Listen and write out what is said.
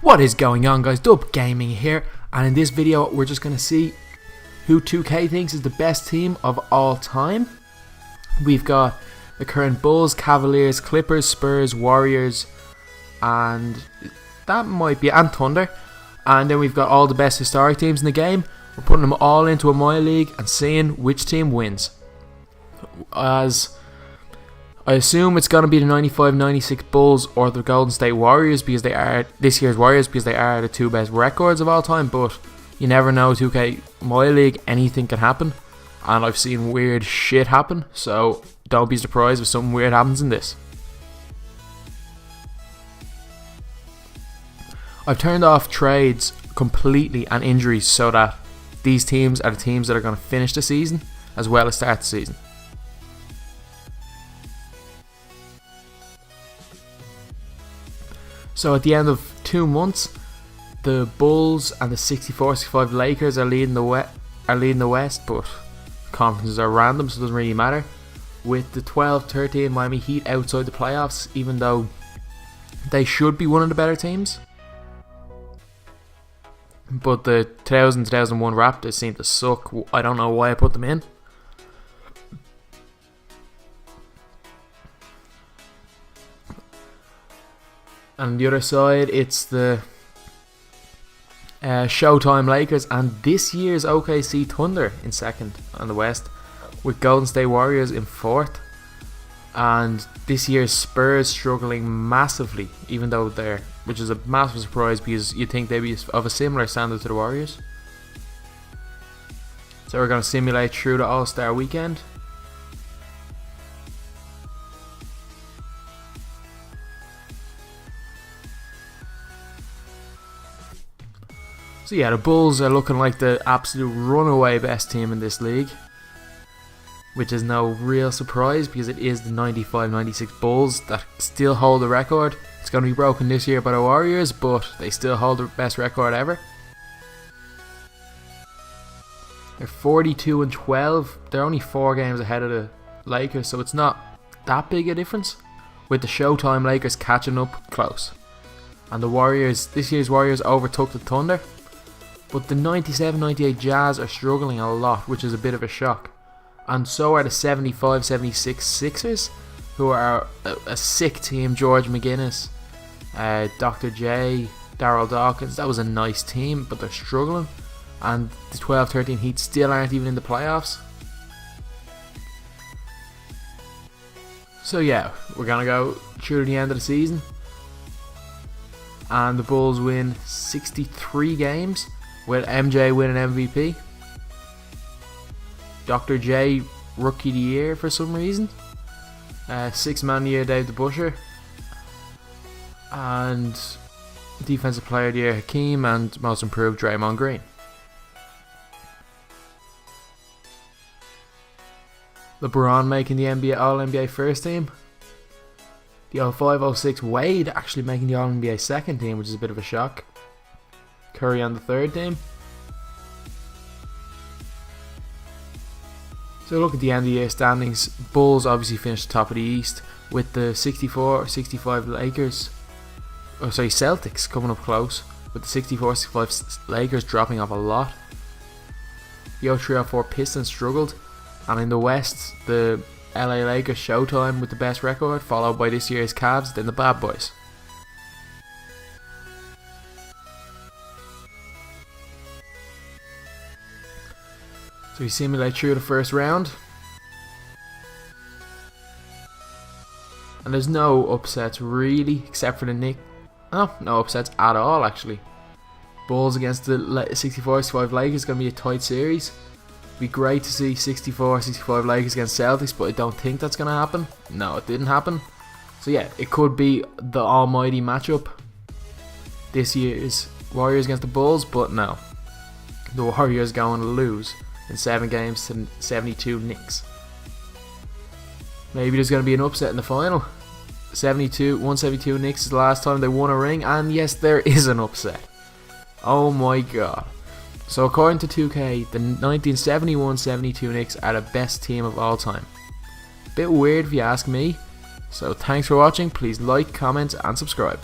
What is going on, guys? Dub Gaming here, and in this video we're just going to see who 2K thinks is the best team of all time. We've got the current Bulls, Cavaliers, Clippers, Spurs, Warriors, and that might be, and Thunder. And then we've got all the best historic teams in the game. We're putting them all into a My League and seeing which team wins. As I assume it's going to be the 95-96 Bulls or the Golden State Warriors, because they are this year's Warriors, because they are the two best records of all time. But you never know, 2K My League, anything can happen, and I've seen weird shit happen, so don't be surprised if something weird happens in this. I've turned off trades completely and injuries so that these teams are the teams that are going to finish the season as well as start the season. So at the end of 2 months, the Bulls and the 64-65 Lakers are leading the West, but conferences are random, so it doesn't really matter. With the 12-13 Miami Heat outside the playoffs, even though they should be one of the better teams. But the 2000-2001 Raptors seem to suck. I don't know why I put them in. And on the other side, it's the Showtime Lakers and this year's OKC Thunder in second on the West, with Golden State Warriors in fourth, and this year's Spurs struggling massively, even though which is a massive surprise because you'd think they'd be of a similar standard to the Warriors. So we're going to simulate through the All-Star weekend. So yeah, the Bulls are looking like the absolute runaway best team in this league, which is no real surprise because it is the 95-96 Bulls that still hold the record. It's going to be broken this year by the Warriors, but they still hold the best record ever. They're 42-12. They're only 4 games ahead of the Lakers, so it's not that big a difference, with the Showtime Lakers catching up close. And the Warriors, this year's Warriors overtook the Thunder, but the 97-98 Jazz are struggling a lot, which is a bit of a shock. And so are the 75-76 Sixers, who are a sick team. George McGinnis, Dr. J, Darryl Dawkins. That was a nice team, but they're struggling. And the 12-13 Heat still aren't even in the playoffs. So yeah, we're going to go through to the end of the season. And the Bulls win 63 games, with MJ winning MVP. Dr. J, Rookie of the Year for some reason. 6th Man of the Year, Dave the Butcher. And Defensive Player of the Year, Hakeem. And Most Improved, Draymond Green. LeBron making the NBA All-NBA first team. The 05-06 Wade actually making the All-NBA second team, which is a bit of a shock. Curry on the third team. So look at the end of the year standings. Bulls obviously finished top of the East, with the 64-65 Lakers, Celtics coming up close, with the 64-65 Lakers dropping off a lot. The 03-04 Pistons struggled, and in the West, the LA Lakers Showtime with the best record, followed by this year's Cavs, then the Bad Boys. So we simulate through the first round, and there's no upsets really, except for the Knicks. Oh, no upsets at all actually. Bulls against the 64-65 Lakers is going to be a tight series. It'd be great to see 64-65 Lakers against Celtics, but I don't think that's going to happen. No, it didn't happen. So yeah, it could be the almighty matchup, this year's Warriors against the Bulls, but no. The Warriors going to lose in 7 games to 72 Knicks. Maybe there's going to be an upset in the final. 172 Knicks is the last time they won a ring, and yes, there is an upset. Oh my god. So according to 2K, the 1971-72 Knicks are the best team of all time. Bit weird if you ask me. So thanks for watching, please like, comment and subscribe.